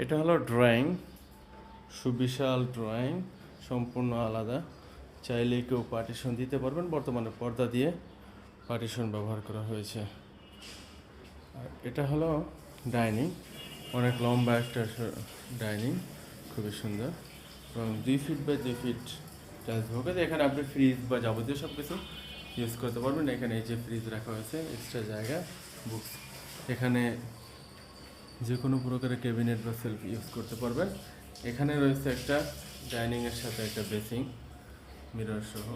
এটা হলো ড্রয়িং, সুবিশাল ড্রয়িং, সম্পূর্ণ আলাদা। চাইলে কেউ পার্টিশন দিতে পারবেন, বর্তমানে পর্দা দিয়ে পার্টিশন ব্যবহার করা হয়েছে। আর এটা হলো ডাইনিং, অনেক লম্বা একটা ডাইনিং, খুবই সুন্দর এবং 2 ফিট বাই 2 ফিট টাইলস ভোগে। এখানে আপনি ফ্রিজ বা যাবতীয় সব কিছু ইউজ করতে পারবেন। এখানে এই যে ফ্রিজ রাখা হয়েছে, এক্সট্রা জায়গা, বুকস, এখানে যে কোনো প্রকারের ক্যাবিনেট বা সেলফ ইউজ করতে পারবেন। এখানে রয়েছে একটা ডাইনিংয়ের সাথে একটা বেসিং মিরর সহ।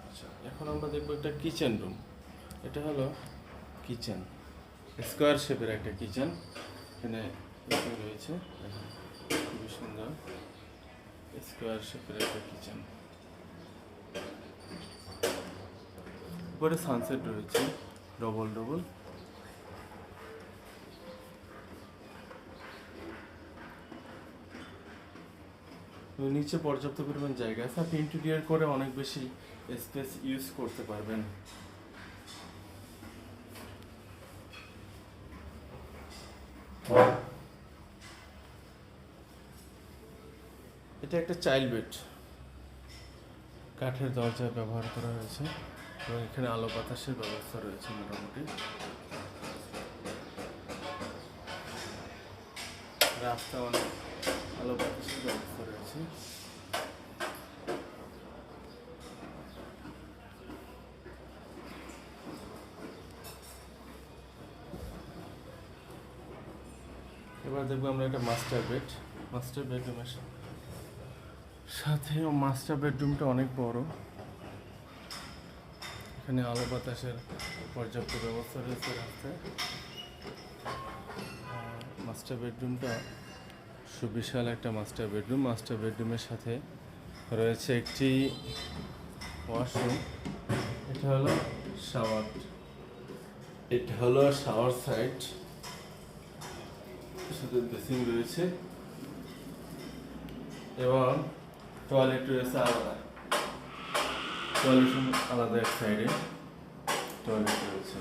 আচ্ছা, এখন আমরা দেখবো একটা কিচেন রুম। এটা হলো কিচেন, স্কোয়ার শেপের একটা কিচেন। এখানে রয়েছে, খুবই সুন্দর স্কোয়ার শেপের একটা কিচেন। উপরে সানসেট রয়েছে, ডবল ডবল। নিচে পর্যাপ্ত পরিমাণ জায়গা আছে, আপনি ইন্টেরিয়র করে অনেক বেশি স্পেস ইউজ করতে পারবেন। এটা একটা চাইল্ড বেড, কাঠের দরজা ব্যবহার করা হয়েছে এবং এখানে আলো বাতাসের ব্যবস্থা রয়েছে মোটামুটি। রাস্তা অনেক আলো বাতাসের ব্যবস্থা রয়েছে। এবার দেখবো আমরা একটা মাস্টার বেড। মাস্টার বেডরুমের সাথে মাস্টার বেডরুমটা অনেক বড়, এখানে আলো বাতাসের পর্যাপ্ত ব্যবস্থা রয়েছে রাস্তায়। মাস্টার বেডরুমটা সুবিশাল একটা মাস্টার বেডরুম। মাস্টার বেডরুমের সাথে রয়েছে একটি ওয়াশরুম। এটা হলো শাওয়ার, এটা হলো শাওয়ার সাইড, সাথে বেসিং রয়েছে এবং টয়লেট রয়েছে আলাদা। টয়লেট আলাদা এক সাইডে টয়লেট রয়েছে,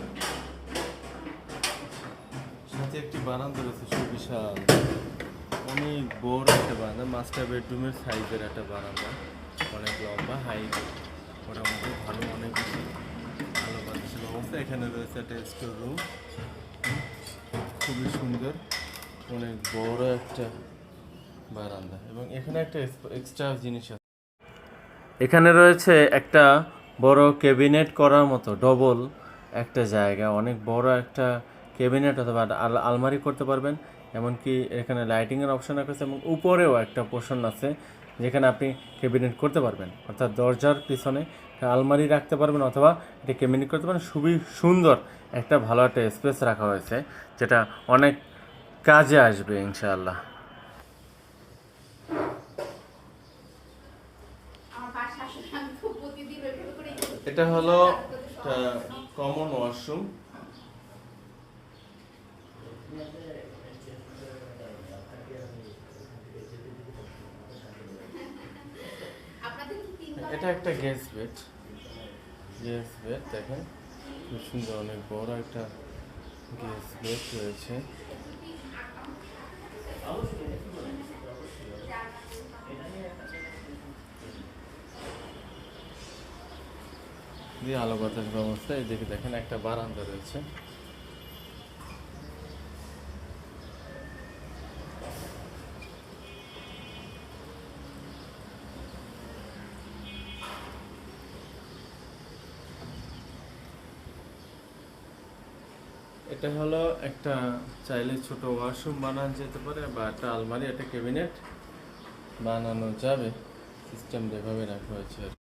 সাথে একটি বারান্দা রয়েছে সুবিশাল, অনেক বড় একটা বারান্দা। মাস্টার বেডরুমের সাইজের একটা বারান্দা, অনেক লম্বা, হাইট, মোটামুটি ভালো, অনেক বেশি ভালো বাতাসের অবস্থা। এখানে রয়েছে একটা স্টোর রুম, খুবই সুন্দর, অনেক বড় একটা বারান্দা এবং এখানে একটা এক্সট্রা জিনিস আছে। এখানে রয়েছে একটা বড় ক্যাবিনেট করার মতো ডবল একটা জায়গা, অনেক বড় একটা ক্যাবিনেট অথবা আলমারি করতে পারবেন। এমনকি এখানে লাইটিংয়ের অপশন আছে এবং উপরেও একটা পোর্শন আছে যেখানে আপনি ক্যাবিনেট করতে পারবেন, অর্থাৎ দরজার পিছনে আলমারি রাখতে পারবেন অথবা এটা ক্যাবিনেট করতে পারেন। খুবই সুন্দর একটা ভালো একটা স্পেস রাখা হয়েছে, যেটা অনেক কাজে আসবে ইনশাআল্লাহ। এটা হলো কমন ওয়াশরুম। এটা একটা গেস্ট বেড, দেখেন খুব সুন্দর, অনেক বড় একটা গেস্ট বেড রয়েছে। দিয়ে আলো বাতাস ব্যবস্থা, এই দিকে দেখেন একটা বারান্দা রয়েছে। এটা হলো একটা, চাইলে ছোট ওয়াশরুম বানানো যেতে পারে বা একটা আলমারি, একটা ক্যাবিনেট বানানো যাবে, সিস্টেম যেভাবে রাখা হয়েছে আর